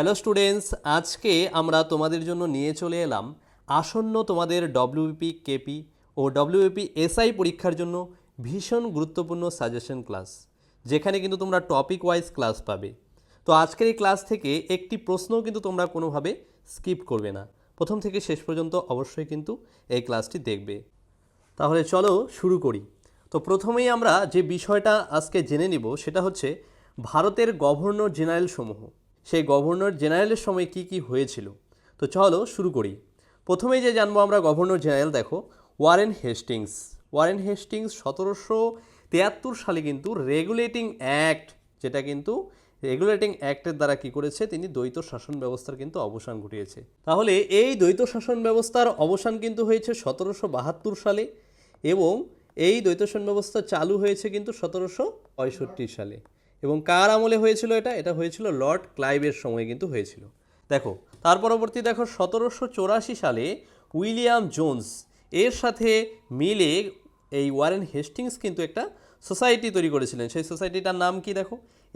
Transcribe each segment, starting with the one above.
Hello students, আজকে আমরা তোমাদের জন্য নিয়ে চলে এলাম আসন্ন তোমাদের ডব্লিউবিপি কেপি ও ডব্লিউবিপি এসআই পরীক্ষার জন্য ভীষণ গুরুত্বপূর্ণ সাজেশন ক্লাস, যেখানে কিন্তু তোমরা টপিক ওয়াইজ ক্লাস পাবে। তো আজকের এই ক্লাস থেকে একটি প্রশ্নও কিন্তু তোমরা কোনোভাবে স্কিপ করবে না, প্রথম থেকে শেষ পর্যন্ত অবশ্যই কিন্তু এই ক্লাসটি দেখবে। তাহলে চলো শুরু করি। তো প্রথমেই আমরা যে বিষয়টা আজকে জেনে নিব সেটা হচ্ছে ভারতের গভর্নর জেনারেল সমূহ, সেই গভর্নর জেনারেলের সময় কি কি হয়েছিল। তো চলো শুরু করি। প্রথমেই যে জানবো আমরা গভর্নর জেনারেল, দেখো ওয়ারেন হেস্টিংস। ওয়ারেন হেস্টিংস 1773 সালে কিন্তু রেগুলেটিং অ্যাক্ট, যেটা কিন্তু রেগুলেটিং অ্যাক্টের দ্বারা কি করেছে, তিনি দ্বৈত শাসন ব্যবস্থার কিন্তু অবসান ঘটিয়েছে। তাহলে এই দ্বৈত শাসন ব্যবস্থার অবসান কিন্তু হয়েছে 1772 সালে এবং এই দ্বৈত শাসন ব্যবস্থা চালু হয়েছে কিন্তু 1765 সালে। এবং কার আমলে হয়েছিল এটা? এটা হয়েছিল লর্ড ক্লাইভের সময় কিন্তু হয়েছিল। দেখো তার পরবর্তী দেখো 1784 সালে উইলিয়াম জোন্স এর সাথে মিলে এই ওয়ারেন হেস্টিংস কিন্তু একটা সোসাইটি তৈরি করেছিলেন। সেই সোসাইটিটার নাম কি? দেখো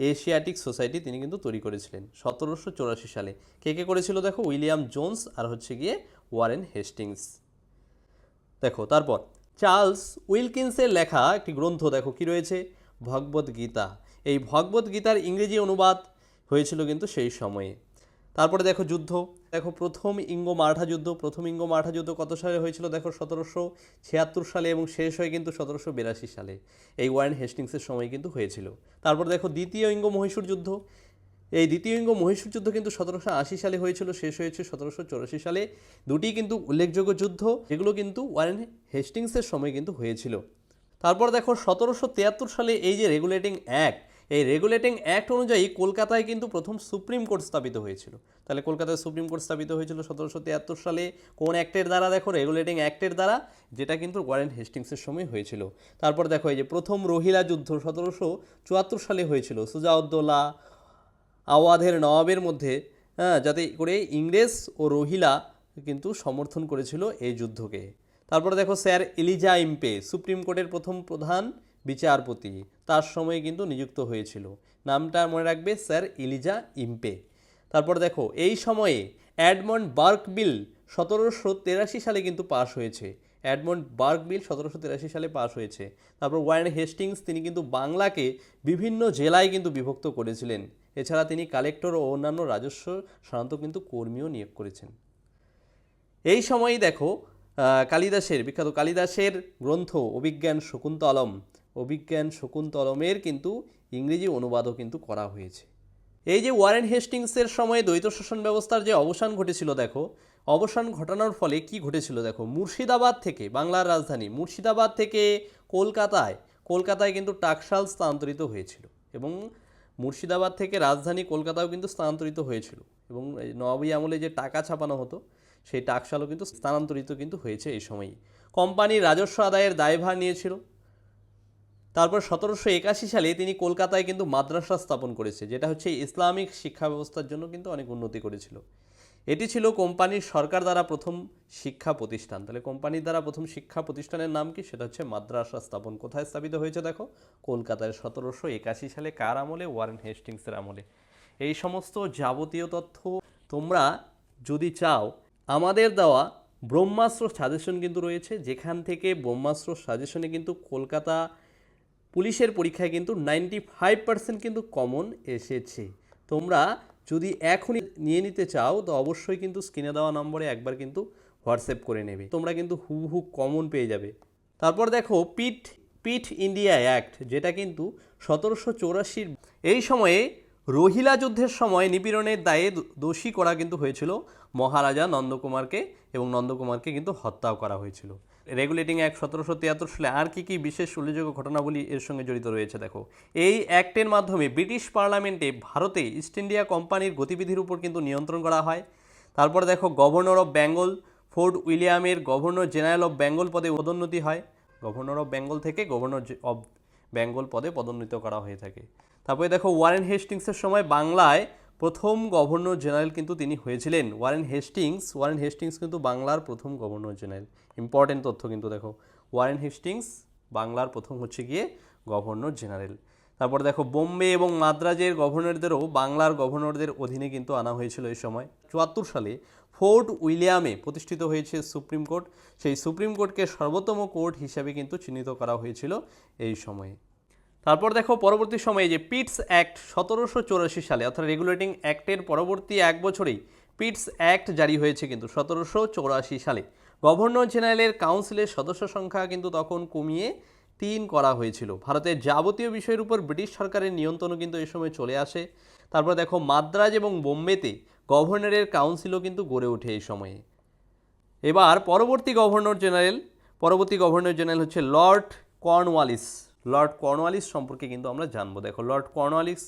এশিয়াটিক সোসাইটি তিনি কিন্তু তৈরি করেছিলেন 1784 সালে। কে কে করেছিল? দেখো উইলিয়াম জোন্স আর হচ্ছে গিয়ে ওয়ারেন হেস্টিংস। দেখো তারপর চার্লস উইলকিন্সের লেখা একটি গ্রন্থ, দেখো কি রয়েছে, ভগবদ গীতা। এই ভগবদ গীতার ইংরেজি অনুবাদ হয়েছিল কিন্তু সেই সময়ে। তারপরে দেখো যুদ্ধ, দেখো প্রথম ইঙ্গো মারাঠা যুদ্ধ। প্রথম ইঙ্গো মারাঠা যুদ্ধ কত সালে হয়েছিল? দেখো 1776 সালে এবং শেষ হয় কিন্তু 1782 সালে। এই ওয়ারেন হেস্টিংসের সময় কিন্তু হয়েছিল। তারপর দেখো দ্বিতীয় ইঙ্গো মহীশূর যুদ্ধ। এই দ্বিতীয় ইঙ্গো মহীশূর যুদ্ধ কিন্তু 1780 সালে হয়েছিল, শেষ হয়েছে 1784 সালে। দুটি কিন্তু উল্লেখযোগ্য যুদ্ধ, যেগুলো কিন্তু ওয়ারেন হেস্টিংসের সময় কিন্তু হয়েছিল। তারপর দেখো 1773 সালে এই যে রেগুলেটিং অ্যাক্ট, এই রেগুলেটিং অ্যাক্ট অনুযায়ী কলকাতায় কিন্তু প্রথম সুপ্রিম কোর্ট স্থাপিত হয়েছিল। তাহলে কলকাতায় সুপ্রিম কোর্ট স্থাপিত হয়েছিল 1773 সালে কোন অ্যাক্টের দ্বারা? দেখো রেগুলেটিং অ্যাক্টের দ্বারা, যেটা কিন্তু ওয়ারেন হেস্টিংসের সময় হয়েছিল। তারপর দেখো এই যে প্রথম রোহিলা যুদ্ধ 1774 সালে হয়েছিল সুজাউদ্দৌলা আওয়াধের নবাবের মধ্যে, যাতে করে ইংরেজ ও রোহিলা কিন্তু সমর্থন করেছিল এই যুদ্ধকে। তারপরে দেখো স্যার এলিজা ইম্পে সুপ্রিম কোর্টের প্রথম প্রধান বিচারপতি, তার সময়ে কিন্তু নিযুক্ত হয়েছিল। নামটা মনে রাখবে, স্যার এলিজা ইম্পে। তারপর দেখো এই সময়ে এডমন্ড বার্ক বিল 1783 সালে কিন্তু পাশ হয়েছে। এডমন্ড বার্ক বিল 1783 সালে পাশ হয়েছে। তারপর ওয়ারেন হেস্টিংস তিনি কিন্তু বাংলাকে বিভিন্ন জেলায় কিন্তু বিভক্ত করেছিলেন। এছাড়া তিনি কালেক্টর ও অন্যান্য রাজস্ব সাধারণত কিন্তু কর্মীও নিয়োগ করেছেন। এই সময়ই দেখো কালিদাসের, বিখ্যাত কালিদাসের গ্রন্থ অভিজ্ঞান শকুন্তলম, অভিজ্ঞান শকুন্তলমের কিন্তু ইংরেজি অনুবাদও কিন্তু করা হয়েছে। এই যে ওয়ারেন হেস্টিংসের সময়ে দ্বৈত শাসন ব্যবস্থার যে অবসান ঘটেছিল, দেখো অবসান ঘটানোর ফলে কি ঘটেছিল, দেখো মুর্শিদাবাদ থেকে, বাংলার রাজধানী মুর্শিদাবাদ থেকে কলকাতায় কিন্তু টাকশাল স্থানান্তরিত হয়েছিল এবং মুর্শিদাবাদ থেকে রাজধানী কলকাতাও কিন্তু স্থানান্তরিত হয়েছিল। এবং নবাবী আমলে যে টাকা ছাপানো হতো সেই টাকশালও কিন্তু স্থানান্তরিত কিন্তু হয়েছে এই সময়ই। কোম্পানির রাজস্ব আদায়ের দায়ভার নিয়েছিল। তারপর 1781 সালে তিনি কলকাতায় কিন্তু মাদ্রাসা স্থাপন করেছে, যেটা হচ্ছে ইসলামিক শিক্ষা ব্যবস্থার জন্য কিন্তু অনেক উন্নতি করেছিল। এটি ছিল কোম্পানির সরকার দ্বারা প্রথম শিক্ষা প্রতিষ্ঠান। তাহলে কোম্পানির দ্বারা প্রথম শিক্ষা প্রতিষ্ঠানের নাম কি? সেটা হচ্ছে মাদ্রাসা স্থাপন। কোথায় স্থাপিত হয়েছে? দেখো কলকাতায় 1781 সালে। কার আমলে? ওয়ারেন হেস্টিংসের আমলে। এই সমস্ত যাবতীয় তথ্য তোমরা যদি চাও, আমাদের দেওয়া ব্রহ্মাস্ত্র সাজেশন কিন্তু রয়েছে, যেখান থেকে ব্রহ্মাস্ত্র সাজেশনে কিন্তু কলকাতা পুলিশের পরীক্ষায় কিন্তু 95% কিন্তু কমন এসেছে। তোমরা যদি এখনই নিয়ে নিতে চাও তো অবশ্যই কিন্তু স্ক্রিনে দেওয়া নম্বরে একবার কিন্তু হোয়াটসঅ্যাপ করে নেবে, তোমরা কিন্তু হুবহু কমন পেয়ে যাবে। তারপর দেখো পিট ইন্ডিয়া অ্যাক্ট, যেটা কিন্তু 1784 এই সময়ে রোহিলা যুদ্ধের সময় নিপীড়নের দায়ে দোষী করা কিন্তু হয়েছিল মহারাজা নন্দকুমারকে, এবং নন্দকুমারকে কিন্তু হত্যাও করা হয়েছিল। রেগুলেটিং অ্যাক্ট 1773 সালে আর কি কি বিশেষ উল্লেখযোগ্য ঘটনাবলী এর সঙ্গে জড়িত রয়েছে? দেখো এই অ্যাক্টের মাধ্যমে ব্রিটিশ পার্লামেন্টে ভারতে ইস্ট ইন্ডিয়া কোম্পানির গতিবিধির উপর কিন্তু নিয়ন্ত্রণ করা হয়। তারপর দেখো গভর্নর অফ বেঙ্গল ফোর্ট উইলিয়ামের গভর্নর জেনারেল অফ বেঙ্গল পদে পদোন্নতি হয়। গভর্নর অফ বেঙ্গল থেকে গভর্নর অফ বেঙ্গল পদে পদোন্নীত করা হয়ে থাকে। তারপরে দেখো ওয়ারেন হেস্টিংসের সময় বাংলায় প্রথম গভর্নর জেনারেল কিন্তু তিনি হয়েছিলেন। ওয়ারেন হেস্টিংস কিন্তু বাংলার প্রথম গভর্নর জেনারেল। ইম্পর্টেন্ট তথ্য কিন্তু দেখো, ওয়ারেন হেস্টিংস বাংলার প্রথম হচ্ছে গিয়ে গভর্নর জেনারেল। তারপর দেখো বোম্বে এবং মাদ্রাজের গভর্নরদেরও বাংলার গভর্নরদের অধীনে কিন্তু আনা হয়েছিল এই সময়। 74 সালে ফোর্ট উইলিয়ামে প্রতিষ্ঠিত হয়েছে সুপ্রিম কোর্ট। সেই সুপ্রিম কোর্টকে সর্বোত্তম কোর্ট হিসাবে কিন্তু চিহ্নিত করা হয়েছিল এই সময়ে। তারপর দেখো পরবর্তী সময়ে যে পিটস অ্যাক্ট 1784 সালে, অর্থাৎ রেগুলেটিং অ্যাক্টের পরবর্তী এক বছরেই পিটস অ্যাক্ট জারি হয়েছে কিন্তু 1784 সালে। গভর্নর জেনারেলের কাউন্সিলের সদস্য সংখ্যা কিন্তু তখন কমিয়ে 3 করা হয়েছিল। ভারতের যাবতীয় বিষয়ের উপর ব্রিটিশ সরকারের নিয়ন্ত্রণও কিন্তু এই সময় চলে আসে। তারপর দেখো মাদ্রাজ এবং বোম্বেতে গভর্নরের কাউন্সিলও কিন্তু গড়ে ওঠে এই সময়ে। এবার পরবর্তী গভর্নর জেনারেল হচ্ছে লর্ড কর্নওয়ালিস। লর্ড কর্নওয়ালিস সম্পর্কে কিন্তু আমরা জানবো। দেখো লর্ড কর্নওয়ালিস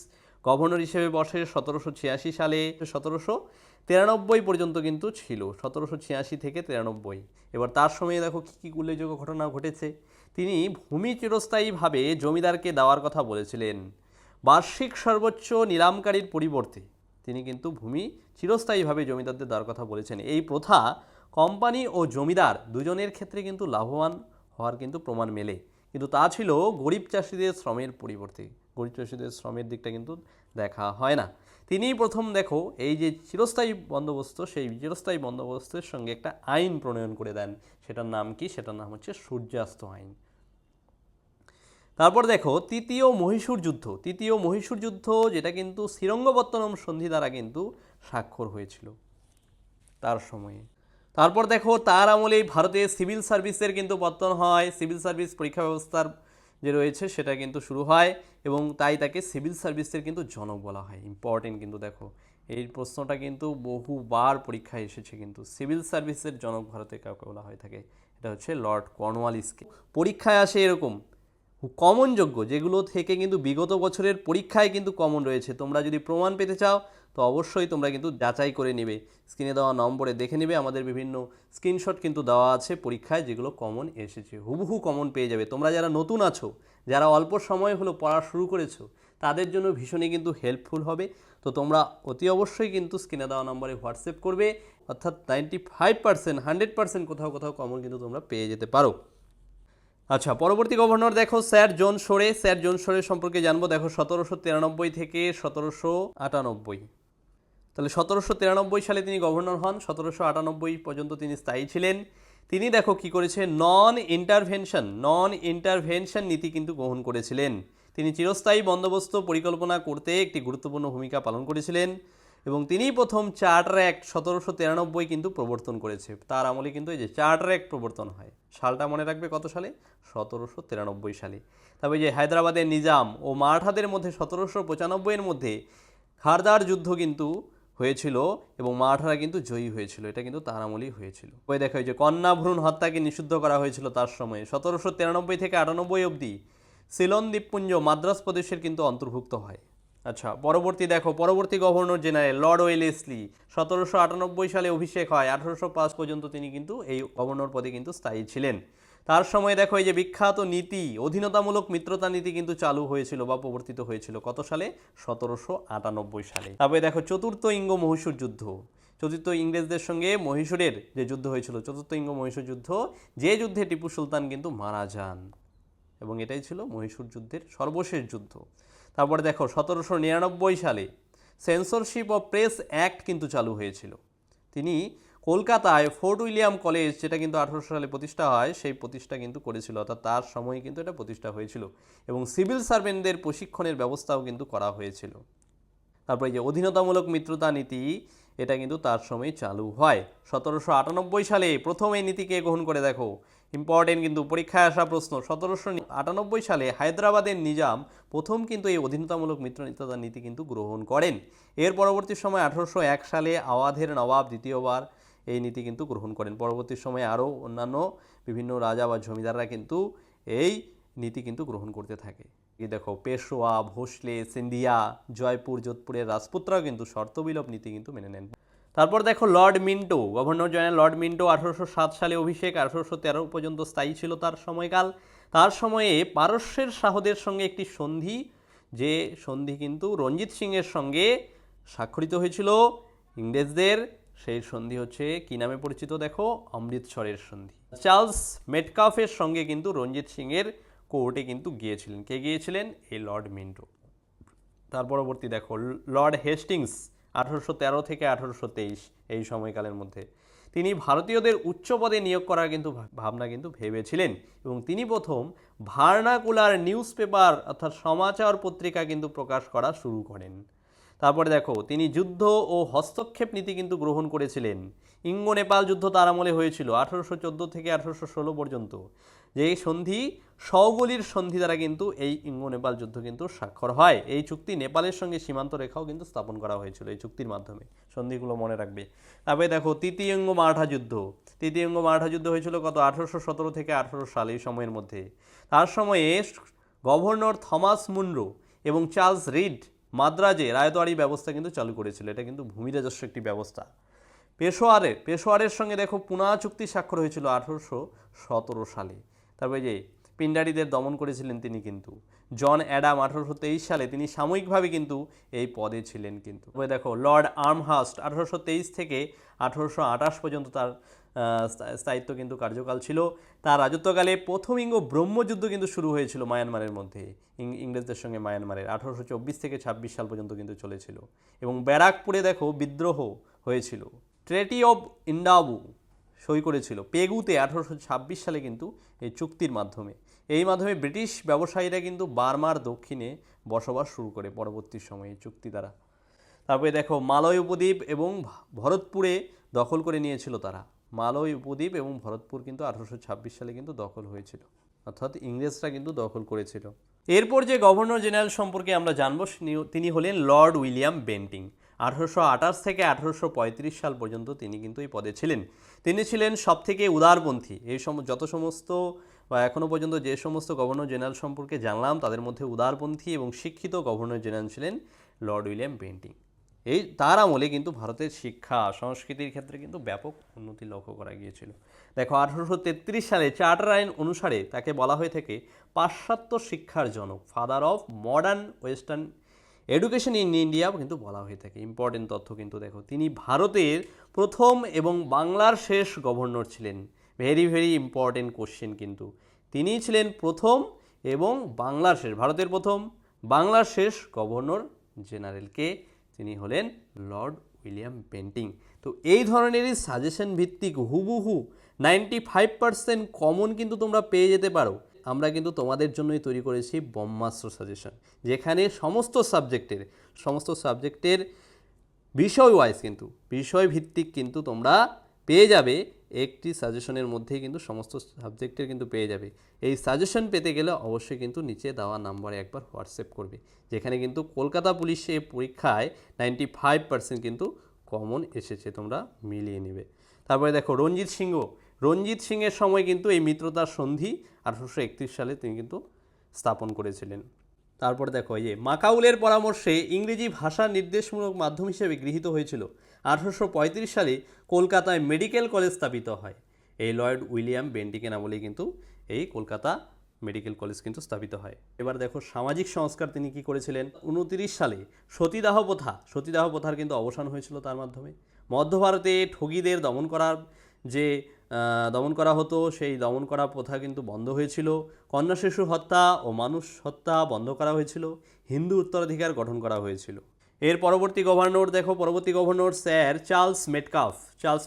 গভর্নর হিসেবে বসে 1786 সালে 1793 পর্যন্ত কিন্তু ছিল, 1786 থেকে 93। এবার তার সময়ে দেখো কী কী উল্লেখযোগ্য ঘটনা ঘটেছে। তিনি ভূমি চিরস্থায়ীভাবে জমিদারকে দেওয়ার কথা বলেছিলেন। বার্ষিক সর্বোচ্চ নিলামকারীর পরিবর্তে তিনি কিন্তু ভূমি চিরস্থায়ীভাবে জমিদারদের দেওয়ার কথা বলেছেন। এই প্রথা কোম্পানি ও জমিদার দুজনের ক্ষেত্রে কিন্তু লাভবান হওয়ার কিন্তু প্রমাণ মেলে, কিন্তু তা ছিল গরিব চাষিদের শ্রমের পরিবর্তে। গরিব চাষিদের শ্রমের দিকটা কিন্তু দেখা হয় না। তিনিই প্রথম দেখো এই যে চিরস্থায়ী বন্দোবস্ত, সেই চিরস্থায়ী বন্দোবস্তের সঙ্গে একটা আইন প্রণয়ন করে দেন। সেটার নাম কি? সেটার নাম হচ্ছে সূর্যাস্ত আইন। তারপর দেখো তৃতীয় মহীশূর যুদ্ধ যেটা কিন্তু শ্রীরঙ্গপত্তনম সন্ধি দ্বারা কিন্তু স্বাক্ষর হয়েছিল তার সময়ে। তারপর দেখো তার আমলেই ভারতে সিভিল সার্ভিসের কিন্তু পত্তন হয়। সিভিল সার্ভিস পরীক্ষা ব্যবস্থার যে রয়েছে সেটা কিন্তু শুরু হয় এবং তাই তাকে সিভিল সার্ভিসের কিন্তু জনক বলা হয়। ইম্পর্টেন্ট কিন্তু দেখো এই প্রশ্নটা কিন্তু বহুবার পরীক্ষায় এসেছে, কিন্তু সিভিল সার্ভিসের জনক ভারতে কাউকে বলা হয়ে থাকে, এটা হচ্ছে লর্ড কর্নওয়ালিসকে। পরীক্ষায় আসে এরকম কমনযোগ্য যেগুলো থেকে কিন্তু বিগত বছরের পরীক্ষায় কিন্তু কমন রয়েছে। তোমরা যদি প্রমাণ পেতে চাও তো অবশ্যই তোমরা কিন্তু যাচাই করে নেবে, স্ক্রিনে দেওয়া নম্বরে দেখে নেবে। আমাদের বিভিন্ন স্ক্রিনশট কিন্তু দেওয়া আছে পরীক্ষায় যেগুলো কমন এসেছে, হুবহু কমন পেয়ে যাবে। তোমরা যারা নতুন আছো, যারা অল্প সময় হলো পড়া শুরু করেছো, তাদের জন্য ভীষণই কিন্তু হেল্পফুল হবে। তো তোমরা অতি অবশ্যই কিন্তু স্ক্রিনে দেওয়া নম্বরে হোয়াটসঅ্যাপ করবে, অর্থাৎ 95% 100% কোথাও কোথাও কমন কিন্তু তোমরা পেয়ে যেতে পারো। আচ্ছা, পরবর্তী গভর্নর দেখো স্যার জন সোরে সম্পর্কে জানবো। দেখো 1793 থেকে 1798, তাহলে 1793 সালে তিনি গভর্নর হন, 1798 পর্যন্ত তিনি স্থায়ী ছিলেন। তিনি দেখো কি করেছে, নন ইন্টারভেনশন নীতি কিন্তু গ্রহণ করেছিলেন। তিনি চিরস্থায়ী বন্দোবস্ত পরিকল্পনা করতে একটি গুরুত্বপূর্ণ ভূমিকা পালন করেছিলেন এবং তিনিই প্রথম চার্টার অ্যাক্ট 1793 কিন্তু প্রবর্তন করেছে। তার আমলে কিন্তু এই যে চার্টার অ্যাক্ট প্রবর্তন হয়, সালটা মনে রাখবে কত সালে, 1793 সালে। তবে যে হায়দ্রাবাদের নিজাম ও মারাঠাদের মধ্যে 1795 মধ্যে খারদার যুদ্ধ কিন্তু হয়েছিল এবং মারাঠারা কিন্তু জয়ী হয়েছিল, এটা কিন্তু তার আমলেই হয়েছিল। ওই দেখো যে কন্যা ভ্রূণ হত্যাকে নিষিদ্ধ করা হয়েছিল তার সময়ে। 1793 থেকে 98 অবধি সিলন দ্বীপপুঞ্জ মাদ্রাজ প্রদেশের কিন্তু অন্তর্ভুক্ত হয়। আচ্ছা, পরবর্তী গভর্নর জেনারেল লর্ড ওয়েলেসলি 1798 সালে অভিষেক হয়। 1805 পর্যন্ত তিনি কিন্তু এই গভর্নর পদে কিন্তু স্থায়ী ছিলেন। তার সময় দেখো এই যে বিখ্যাত নীতি অধীনতামূলক মিত্রতা নীতি কিন্তু চালু হয়েছিল বা প্রবর্তিত হয়েছিল কত সালে, 1798 সালে। তারপরে দেখো চতুর্থ ইংরেজদের সঙ্গে মহীশূরের যে যুদ্ধ হয়েছিল, চতুর্থ ইঙ্গ মহীশূর যুদ্ধ, যে যুদ্ধে টিপু সুলতান কিন্তু মারা যান এবং এটাই ছিল মহীশূর যুদ্ধের সর্বশেষ যুদ্ধ। তারপরে দেখো 1799 সালে সেন্সরশিপ অফ প্রেস অ্যাক্ট কিন্তু চালু হয়েছিল। তিনি কলকাতায় ফোর্ট উইলিয়াম কলেজ, যেটা কিন্তু 1800 সালে প্রতিষ্ঠা হয়, সেই প্রতিষ্ঠা কিন্তু করেছিল, অর্থাৎ তার সময়ে কিন্তু এটা প্রতিষ্ঠা হয়েছিল এবং সিভিল সার্ভেন্টদের প্রশিক্ষণের ব্যবস্থাও কিন্তু করা হয়েছিল। তারপরে যে অধীনতামূলক মিত্রতা নীতি, এটা কিন্তু তার সময় চালু হয়। 1798 সালে প্রথম এই নীতিকে গ্রহণ করে। দেখো ইম্পর্টেন্ট কিন্তু পরীক্ষায় আসা প্রশ্ন, 1798 সালে হায়দ্রাবাদের নিজাম প্রথম কিন্তু এই অধীনতামূলক মিত্রতা নীতি কিন্তু গ্রহণ করেন। এর পরবর্তী সময় 1801 সালে আওয়াধের নবাব দ্বিতীয়বার এই নীতি কিন্তু গ্রহণ করেন। পরবর্তী সময়ে আরও অন্যান্য বিভিন্ন রাজা বা জমিদাররা কিন্তু এই নীতি কিন্তু গ্রহণ করতে থাকে। এই দেখো পেশোয়া, ভোসলে, সিন্ধিয়া, জয়পুর, যোধপুরের রাজপুতরাও কিন্তু শর্তবিলোপ নীতি কিন্তু মেনে নেন। তারপর দেখো গভর্নর জেনারেল লর্ড মিন্টো 1807 সালে অভিষেক, 1813 পর্যন্ত স্থায়ী ছিল তার সময়কাল। তার সময়ে পারস্যের শাহদের সঙ্গে একটি সন্ধি, যে সন্ধি কিন্তু রঞ্জিত সিংয়ের সঙ্গে স্বাক্ষরিত হয়েছিল ইংরেজদের, সেই সন্ধি হচ্ছে কি নামে পরিচিত, দেখো অমৃতসরের সন্ধি। চার্লস মেটকাফের সঙ্গে কিন্তু রঞ্জিত সিংয়ের কোর্টে কিন্তু গিয়েছিলেন। কে গিয়েছিলেন? এই লর্ড মিন্টো। তার পরবর্তী দেখো লর্ড হেস্টিংস 1813 থেকে 1823 এই সময়কালের মধ্যে তিনি ভারতীয়দের উচ্চ পদে নিয়োগ করার কিন্তু ভাবনা কিন্তু ভেবেছিলেন এবং তিনি প্রথম ভার্নাকুলার নিউজ পেপার অর্থাৎ সমাচার পত্রিকা কিন্তু প্রকাশ করা শুরু করেন। তারপরে দেখো তিনি যুদ্ধ ও হস্তক্ষেপ নীতি কিন্তু গ্রহণ করেছিলেন। ইঙ্গ নেপাল যুদ্ধ তার আমলে হয়েছিল 1814 থেকে 1816 পর্যন্ত, যে সন্ধি সওগলির সন্ধি দ্বারা কিন্তু এই ইঙ্গ নেপাল যুদ্ধ কিন্তু স্বাক্ষর হয়। এই চুক্তি নেপালের সঙ্গে সীমান্ত রেখাও কিন্তু স্থাপন করা হয়েছিল এই চুক্তির মাধ্যমে। সন্ধিগুলো মনে রাখবে। তারপরে দেখো তৃতীয়ঙ্গ মারাঠা যুদ্ধ। তৃতীয়ঙ্গ মারাঠা যুদ্ধ হয়েছিল কত? 1817 থেকে 18 সাল এই সময়ের মধ্যে। তার সময়ে গভর্নর থমাস মুনরো এবং চার্লস রিড মাদ্রাজে রায়তওয়ারি ব্যবস্থা কিন্তু চালু করেছিল। এটা কিন্তু ভূমি রাজস্ব একটি ব্যবস্থা। পেশোয়ারের সঙ্গে দেখো পুনা চুক্তি স্বাক্ষর হয়েছিল 1817 সালে। তারপরে যে পিন্ডারিদের দমন করেছিলেন তিনি কিন্তু। জন অ্যাডাম 1823 সালে তিনি সাময়িকভাবে কিন্তু এই পদে ছিলেন কিন্তু। দেখো লর্ড আর্মহাস্ট 1823 থেকে 1828 পর্যন্ত তার স্থায়িত্ব কিন্তু কার্যকাল ছিল। তার রাজত্বকালে প্রথম ইঙ্গ ব্রহ্মযুদ্ধ কিন্তু শুরু হয়েছিল মায়ানমারের মধ্যে, ইংরেজদের সঙ্গে মায়ানমারের 1824 থেকে 26 সাল পর্যন্ত কিন্তু চলেছিল। এবং ব্যারাকপুরে দেখো বিদ্রোহ হয়েছিল। ট্রেটি অব ইন্ডাবু সই করেছিল পেগুতে 1826 সালে কিন্তু এই চুক্তির মাধ্যমে। এই মাধ্যমে ব্রিটিশ ব্যবসায়ীরা কিন্তু বার্মার দক্ষিণে বসবাস শুরু করে পরবর্তী সময়ে এই চুক্তি দ্বারা। তারপরে দেখো মালয় উপদ্বীপ এবং ভরতপুরে দখল করে নিয়েছিল তারা। মালয় উপদ্বীপ এবং ভরতপুর কিন্তু 1826 সালে কিন্তু দখল হয়েছিল, অর্থাৎ ইংরেজরা কিন্তু দখল করেছিল। এরপর যে গভর্নর জেনারেল সম্পর্কে আমরা জানবো তিনি হলেন লর্ড উইলিয়াম বেন্টিং। 1828 থেকে 1835 সাল পর্যন্ত তিনি কিন্তু এই পদে ছিলেন। তিনি ছিলেন সবথেকে উদারপন্থী। এই যত সমস্ত বা এখনও পর্যন্ত যে সমস্ত গভর্নর জেনারেল সম্পর্কে জানলাম তাদের মধ্যে উদারপন্থী এবং শিক্ষিত গভর্নর জেনারেল ছিলেন লর্ড উইলিয়াম বেন্টিং। এই তার আমলে কিন্তু ভারতের শিক্ষা সংস্কৃতির ক্ষেত্রে কিন্তু ব্যাপক উন্নতি লক্ষ্য করা গিয়েছিল। দেখো 1833 সালে চার্টার আইন অনুসারে তাকে বলা হয়ে থাকে পাশ্চাত্য শিক্ষার জনক, father of modern western education in India কিন্তু বলা হয়ে থাকে। ইম্পর্টেন্ট তথ্য কিন্তু দেখো তিনি ভারতের প্রথম এবং বাংলার শেষ গভর্নর ছিলেন। ভেরি ভেরি ইম্পর্টেন্ট কোশ্চেন কিন্তু। তিনিই ছিলেন প্রথম এবং বাংলার শেষ, ভারতের প্রথম বাংলার শেষ গভর্নর জেনারেলকে তিনি হলেন লর্ড উইলিয়াম বেন্টিং। তো এই ধরনেরই সাজেশন ভিত্তিক হুবহু 95% কমন কিন্তু তোমরা পেয়ে যেতে পারো। আমরা কিন্তু তোমাদের জন্যই তৈরি করেছি ব্রহ্মাস্ত্র সাজেশন, যেখানে সমস্ত সাবজেক্টের বিষয় ওয়াইজ কিন্তু বিষয় ভিত্তিক কিন্তু তোমরা পেয়ে যাবে। একটি সাজেশনের মধ্যেই কিন্তু সমস্ত সাবজেক্টের কিন্তু পেয়ে যাবে। এই সাজেশন পেতে গেলে অবশ্যই কিন্তু নিচে দেওয়া নাম্বারে একবার হোয়াটসঅ্যাপ করবে, যেখানে কিন্তু কলকাতা পুলিশে পরীক্ষায় 95% কিন্তু কমন এসেছে, তোমরা মিলিয়ে নেবে। তারপরে দেখো রঞ্জিত সিংয়ের সময় কিন্তু এই মিত্রতার সন্ধি 1831 সালে তিনি কিন্তু স্থাপন করেছিলেন। তারপরে দেখো এই যে মাকাউলের পরামর্শে ইংরেজি ভাষা নির্দেশমূলক মাধ্যম হিসেবে গৃহীত হয়েছিল। 1835 সালে কলকাতায় মেডিকেল কলেজ স্থাপিত হয়। এই লর্ড উইলিয়াম বেন্টিংয়ের আমলেই কিন্তু এই কলকাতা মেডিকেল কলেজ কিন্তু স্থাপিত হয়। এবার দেখো সামাজিক সংস্কার তিনি কি করেছিলেন। 29 সালে সতীদাহ প্রথার কিন্তু অবসান হয়েছিল তার মাধ্যমে। মধ্য ভারতে ঠগীদের দমন করা হতো, সেই দমন করা প্রথা কিন্তু বন্ধ হয়েছিল। কন্যা শিশু হত্যা ও মানুষ হত্যা বন্ধ করা হয়েছিল। হিন্দু উত্তরাধিকার গঠন করা হয়েছিল। এর পরবর্তী গভর্নর স্যার চার্লস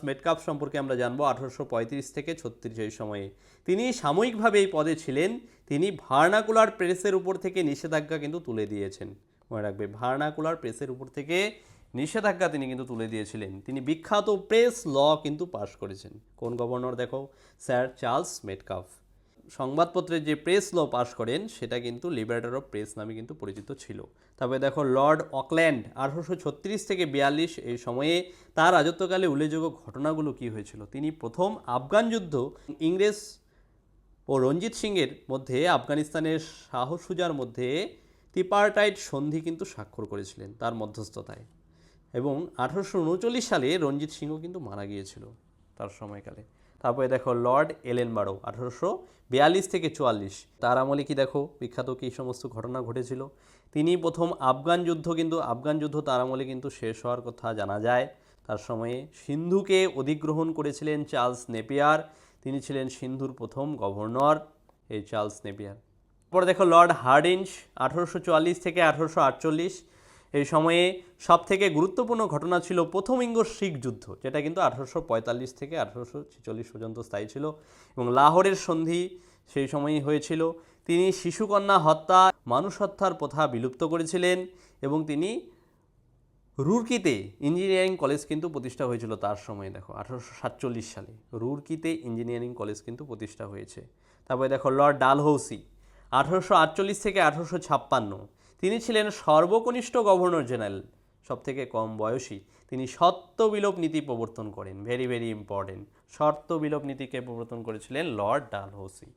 মেটকাফ সম্পর্কে আমরা জানবো 1835 থেকে 36 এই সময়ে। তিনি সাময়িকভাবে এই পদে ছিলেন। তিনি ভার্নাকুলার প্রেসের উপর থেকে নিষেধাজ্ঞা কিন্তু তুলে দিয়েছেন। মনে রাখবে, ভার্নাকুলার প্রেসের উপর থেকে নিষেধাজ্ঞা তিনি কিন্তু তুলে দিয়েছিলেন। তিনি বিখ্যাত প্রেস ল কিন্তু পাশ করেছেন। কোন গভর্নর? দেখো স্যার চার্লস মেটকাফ। সংবাদপত্রের যে প্রেস ল পাশ করেন সেটা কিন্তু লিবারেটর অফ প্রেস নামে কিন্তু পরিচিত ছিল। তবে দেখো লর্ড অকল্যান্ড 1836 থেকে 42 এই সময়ে তার রাজত্বকালে উল্লেখযোগ্য ঘটনাগুলো কি হয়েছিল। তিনি প্রথম আফগান যুদ্ধ ইংরেজ ও রঞ্জিত সিংয়ের মধ্যে আফগানিস্তানের শাহ সুজার মধ্যে ত্রিপার্টাইট সন্ধি কিন্তু স্বাক্ষর করেছিলেন তার মধ্যস্থতায়। এবং 1839 সালে রঞ্জিত সিংহ কিন্তু মারা গিয়েছিল তার সময়কালে। তারপরে দেখো লর্ড এলেনবারো 1842 থেকে 44, তার আমলে কি দেখো বিখ্যাত কী সমস্ত ঘটনা ঘটেছিল। তিনি প্রথম আফগান যুদ্ধ তার আমলে কিন্তু শেষ হওয়ার কথা জানা যায়। তার সময়ে সিন্ধুকে অধিগ্রহণ করেছিলেন চার্লস নেপিয়ার। তিনি ছিলেন সিন্ধুর প্রথম গভর্নর, এই চার্লস নেপিয়ার। পরে দেখো লর্ড হার্ডিঞ্জ 1844 থেকে 1848, এই সময়ে সব থেকে গুরুত্বপূর্ণ ঘটনা ছিল প্রথম ইঙ্গো শিখ যুদ্ধ, যেটা কিন্তু 1845 থেকে 1846 পর্যন্ত স্থায়ী ছিল, এবং লাহোরের সন্ধি সেই সময়ই হয়েছিল। তিনি শিশুকন্যা হত্যা, মানুষ হত্যার প্রথা বিলুপ্ত করেছিলেন, এবং তিনি রুরকিতে ইঞ্জিনিয়ারিং কলেজ কিন্তু প্রতিষ্ঠা হয়েছিল তার সময়। দেখো 1847 সালে রুরকিতে ইঞ্জিনিয়ারিং কলেজ কিন্তু প্রতিষ্ঠা হয়েছে। তারপরে দেখো লর্ড ডালহৌসি 1848 থেকে 1856, তিনি ছিলেন সর্বকনিষ্ঠ গভর্নর জেনারেল, সবথেকে কম বয়সী। তিনি শর্ত বিলোপ নীতি প্রবর্তন করেন, ভেরি ভেরি ইম্পর্টেন্ট, শর্ত বিলোপ নীতিকে প্রবর্তন করেছিলেন লর্ড ডালহৌসি।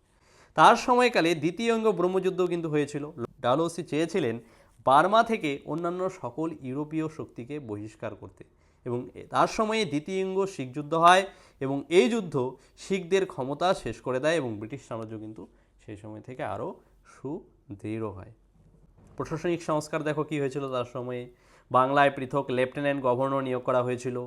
তার সময়কালে দ্বিতীয় অঙ্গ ব্রহ্মযুদ্ধ কিন্তু হয়েছিল। ডালহৌসি চেয়েছিলেন বার্মা থেকে অন্যান্য সকল ইউরোপীয় শক্তিকে বহিষ্কার করতে, এবং তার সময়ে দ্বিতীয় অঙ্গ শিখ যুদ্ধ হয়, এবং এই যুদ্ধ শিখদের ক্ষমতা শেষ করে দেয়, এবং ব্রিটিশ সাম্রাজ্য কিন্তু সেই সময় থেকে আরও সুদৃঢ় হয়। প্রশাসনিক সংস্কার দেখো কী হয়েছিল তার সময়ে। বাংলায় পৃথক লেফটেন্যান্ট গভর্নর নিয়োগ করা হয়েছিল।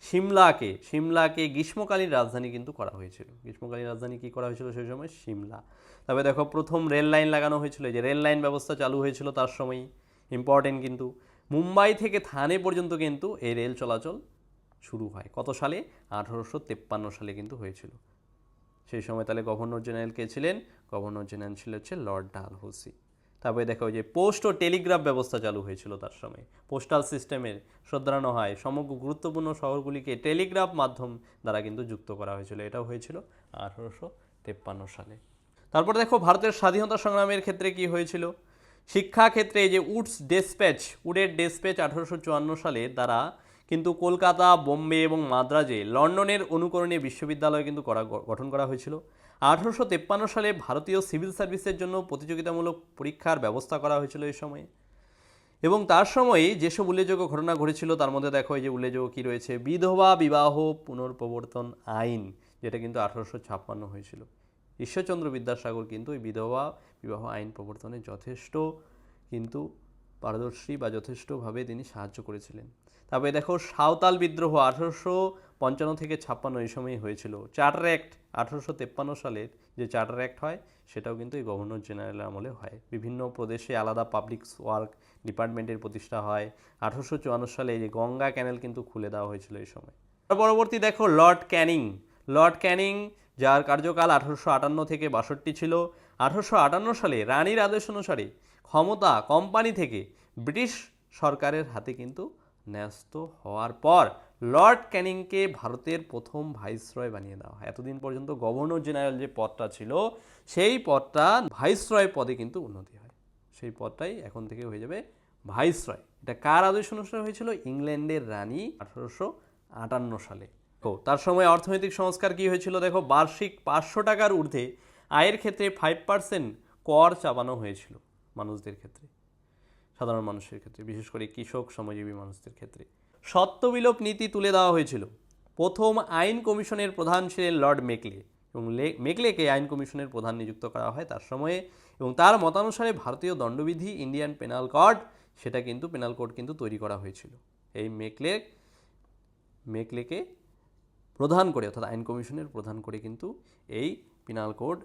সিমলাকে গ্রীষ্মকালীন রাজধানী কিন্তু করা হয়েছিল। গ্রীষ্মকালীন রাজধানী কী করা হয়েছিল সেই সময়? সিমলা। তবে দেখো প্রথম রেল লাইন লাগানো হয়েছিল, যে রেল লাইন ব্যবস্থা চালু হয়েছিল তার সময়ই, ইম্পর্টেন্ট কিন্তু। মুম্বাই থেকে থানে পর্যন্ত কিন্তু এই রেল চলাচল শুরু হয় কত সালে? 1853 সালে কিন্তু হয়েছিল। সেই সময় তাহলে গভর্নর জেনারেল কে ছিলেন? গভর্নর জেনারেল ছিল হচ্ছে লর্ড ডালহৌসি। তারপরে দেখো যে পোস্ট ও টেলিগ্রাফ ব্যবস্থা চালু হয়েছিল তার সময়। পোস্টাল সিস্টেমের শ্রদ্ধানো হয়, সমগ্র গুরুত্বপূর্ণ শহরগুলিকে টেলিগ্রাফ মাধ্যম দ্বারা কিন্তু যুক্ত করা হয়েছিল। এটাও হয়েছিল 1853 সালে। তারপরে দেখো ভারতের স্বাধীনতা সংগ্রামের ক্ষেত্রে কি হয়েছিল। শিক্ষা ক্ষেত্রে যে উডের ডেসপ্যাচ 1854 সালে দ্বারা কিন্তু কলকাতা, বোম্বে এবং মাদ্রাজে লন্ডনের অনুকরণে বিশ্ববিদ্যালয় কিন্তু গঠন করা হয়েছিল। 1853 সালে ভারতীয় সিভিল সার্ভিসের জন্য প্রতিযোগিতামূলক পরীক্ষার ব্যবস্থা করা হয়েছিল এই সময়ে, এবং তার সময়ে যেসব উল্লেখযোগ্য ঘটনা ঘটেছিল তার মধ্যে দেখো এই যে উল্লেখযোগ্য কী রয়েছে, বিধবা বিবাহ পুনর্প্রবর্তন আইন, যেটা কিন্তু 1856 হয়েছিল। ঈশ্বরচন্দ্র বিদ্যাসাগর কিন্তু এই বিধবা বিবাহ আইন প্রবর্তনে যথেষ্ট কিন্তু পারদর্শী বা যথেষ্টভাবে তিনি সাহায্য করেছিলেন। তারপরে দেখো সাঁওতাল বিদ্রোহ 1855 থেকে 56 এই সময়ই হয়েছিল। চার্টার অ্যাক্ট 1853 সালের যে চার্টার অ্যাক্ট হয় সেটাও কিন্তু এই গভর্নর জেনারেলের আমলে হয়। বিভিন্ন প্রদেশে আলাদা পাবলিক ওয়ার্ক ডিপার্টমেন্টের প্রতিষ্ঠা হয়। 1854 সালে এই যে গঙ্গা ক্যানেল কিন্তু খুলে দেওয়া হয়েছিল এই সময়। পরবর্তী দেখো লর্ড ক্যানিং যার কার্যকাল 1858 থেকে 62 ছিল। 1858 সালে রানীর আদেশ অনুসারে ক্ষমতা কোম্পানি থেকে ব্রিটিশ সরকারের হাতে কিন্তু ন্যস্ত হওয়ার পর লর্ড ক্যানিংকে ভারতের প্রথম ভাইসরয় বানিয়ে দেওয়া হয়। এতদিন পর্যন্ত গভর্নর জেনারেল যে পদটা ছিল সেই পদটা ভাইসরয় পদে কিন্তু উন্নতি হয়, সেই পদটাই এখন থেকে হয়ে যাবে ভাইসরয়। এটা কার আদেশ অনুসারে হয়েছিল? ইংল্যান্ডের রানী 1858 সালে। তার সময় অর্থনৈতিক সংস্কার কি হয়েছিল দেখো, বার্ষিক 500 টাকার ঊর্ধ্বে আয়ের ক্ষেত্রে 5% কর চাপানো হয়েছিল মানুষদের ক্ষেত্রে, সাধারণ মানুষের ক্ষেত্রে, বিশেষ করে কৃষক শ্রমজীবী মানুষদের ক্ষেত্রে। সত্যবিলোপ নীতি তুলে দেওয়া হয়েছিল। প্রথম আইন কমিশনের প্রধান ছিলেন লর্ড মেকলে, এবং মেকলেকে আইন কমিশনের প্রধান নিযুক্ত করা হয় তার সময়ে, এবং তার মতানুসারে ভারতীয় দণ্ডবিধি ইন্ডিয়ান পেনাল কোড, সেটা কিন্তু পেনাল কোড কিন্তু তৈরি করা হয়েছিল। এই মেকলেকে প্রধান করে, অর্থাৎ আইন কমিশনের প্রধান করে কিন্তু এই পেনাল কোড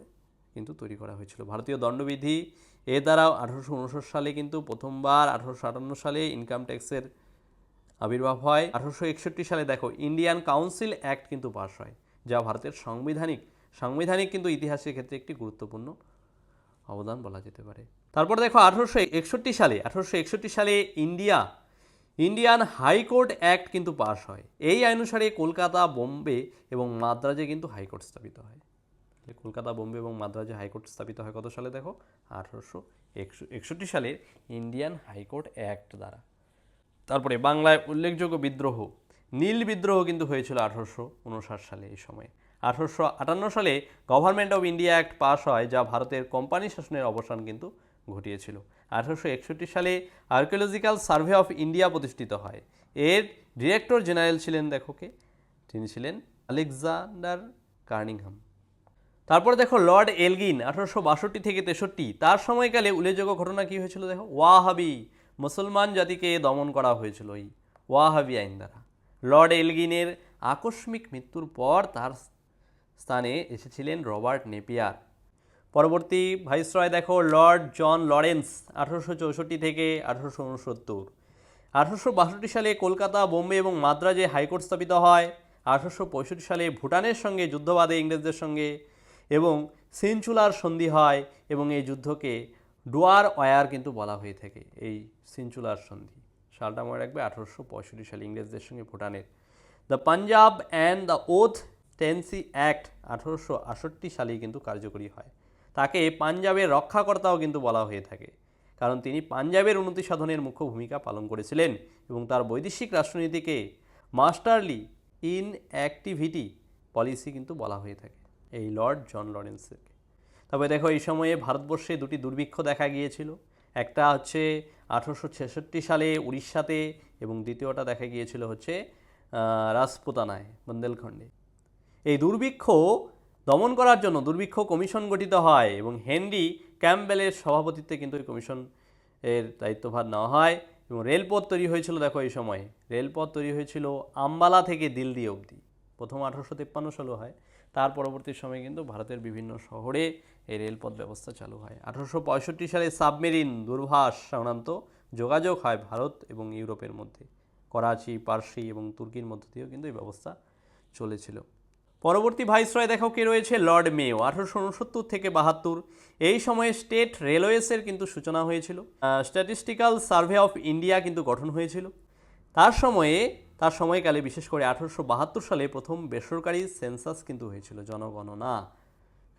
কিন্তু তৈরি করা হয়েছিল। ভারতীয় দণ্ডবিধি এ দ্বারাও 1859 সালে কিন্তু প্রথমবার, 1858 সালে ইনকাম ট্যাক্সের আবির্ভাব হয়। 1861 সালে দেখো ইন্ডিয়ান কাউন্সিল অ্যাক্ট কিন্তু পাস হয়, যা ভারতের সাংবিধানিক কিন্তু ইতিহাসের ক্ষেত্রে একটি গুরুত্বপূর্ণ অবদান বলা যেতে পারে। তারপর দেখো 1861 সালে ইন্ডিয়ান হাইকোর্ট অ্যাক্ট কিন্তু পাস হয়। এই আইন অনুসারে কলকাতা, বোম্বে এবং মাদ্রাজে কিন্তু হাইকোর্ট স্থাপিত হয়। কলকাতা, বোম্বে এবং মাদ্রাজে হাইকোর্ট স্থাপিত হয় কত সালে দেখো? 1861 সালের ইন্ডিয়ান হাইকোর্ট অ্যাক্ট দ্বারা। তারপরে বাংলায় উল্লেখযোগ্য বিদ্রোহ, নীল বিদ্রোহ কিন্তু হয়েছিল 1859 সালে। এই সময় 1858 সালে government of India act pass হয়, যা ভারতের কোম্পানি শাসনের অবসান কিন্তু ঘটিয়েছিল। 1861 সালে আর্কিওলজিক্যাল সার্ভে অফ ইন্ডিয়া প্রতিষ্ঠিত হয়। এর ডিরেক্টর জেনারেল ছিলেন দেখো কে? তিনি ছিলেন আলেকজান্ডার কার্নিংহাম। তারপরে দেখো লর্ড এলগিন 1862 থেকে 63, তার সময়কালে উল্লেখযোগ্য ঘটনা কি হয়েছিল দেখো, ওয়াহাবি মুসলমান জাতিকে দমন করা হয়েছিল এই ওয়াহাবি আইন দ্বারা। লর্ড এলগিনের আকস্মিক মৃত্যুর পর তার স্থানে এসেছিলেন রবার্ট নেপিয়ার। পরবর্তী ভাইসরয় দেখো লর্ড জন লরেন্স 1864 থেকে 1869। 1862 সালে কলকাতা, বোম্বে এবং মাদ্রাজে হাইকোর্ট স্থাপিত হয়। 1865 সালে ভুটানের সঙ্গে যুদ্ধ বাধে ইংরেজদের সঙ্গে এবং সিনচুলার সন্ধি হয় এবং এই যুদ্ধকে ডুয়ার ওয়ার কিন্তু বলা হয়ে থাকে। এই সিনচুলার সন্ধি সালটা মনে রাখবে 1865 সালে ইংরেজদের সঙ্গে ভুটানের। The Punjab and the oath টেন্সি act 1868 সালেই কিন্তু কার্যকরী হয়। তাকে পাঞ্জাবের রক্ষাকর্তাও কিন্তু বলা হয়ে থাকে, কারণ তিনি পাঞ্জাবের উন্নতি সাধনের মুখ্য ভূমিকা পালন করেছিলেন এবং তার বৈদেশিক রাষ্ট্রনীতিকে মাস্টারলি ইন অ্যাক্টিভিটি পলিসি কিন্তু বলা হয়ে থাকে এই লর্ড জন লরেন্সের। তবে দেখো এই সময়ে ভারতবর্ষে দুটি দুর্ভিক্ষ দেখা গিয়েছিল। একটা হচ্ছে 1866 সালে উড়িষ্যাতে এবং দ্বিতীয়টা দেখা গিয়েছিল হচ্ছে রাজপুতানায়, বুন্দেলখণ্ডে। এই দুর্ভিক্ষ দমন করার জন্য দুর্ভিক্ষ কমিশন গঠিত হয় এবং হেনরি ক্যাম্পবেলের সভাপতিত্বে কিন্তু এই কমিশন এর দায়িত্বভার নেওয়া হয় এবং রেলপথ তৈরি হয়েছিল। দেখো এই সময় রেলপথ তৈরি হয়েছিল আম্বালা থেকে দিল্লি অবধি। প্রথম 1853 সালে হয়, তার পরবর্তী সময়ে কিন্তু ভারতের বিভিন্ন শহরে এই রেলপথ ব্যবস্থা চালু হয়। 1865 সালে সাবমেরিন দূরভাষ সংক্রান্ত যোগাযোগ হয় ভারত এবং ইউরোপের মধ্যে। করাচি, পার্সি এবং তুর্কির মধ্য দিয়েও কিন্তু এই ব্যবস্থা চলেছিল। পরবর্তী ভাইসরয় দেখো কে রয়েছে, লর্ড মেও 1869 থেকে 72। এই সময়ে স্টেট রেলওয়েসের কিন্তু সূচনা হয়েছিল। স্ট্যাটিস্টিক্যাল সার্ভে অফ ইন্ডিয়া কিন্তু গঠন হয়েছিল তার সময়কালে। বিশেষ করে 1872 সালে প্রথম বেসরকারি সেন্সাস কিন্তু হয়েছিল, জনগণনা।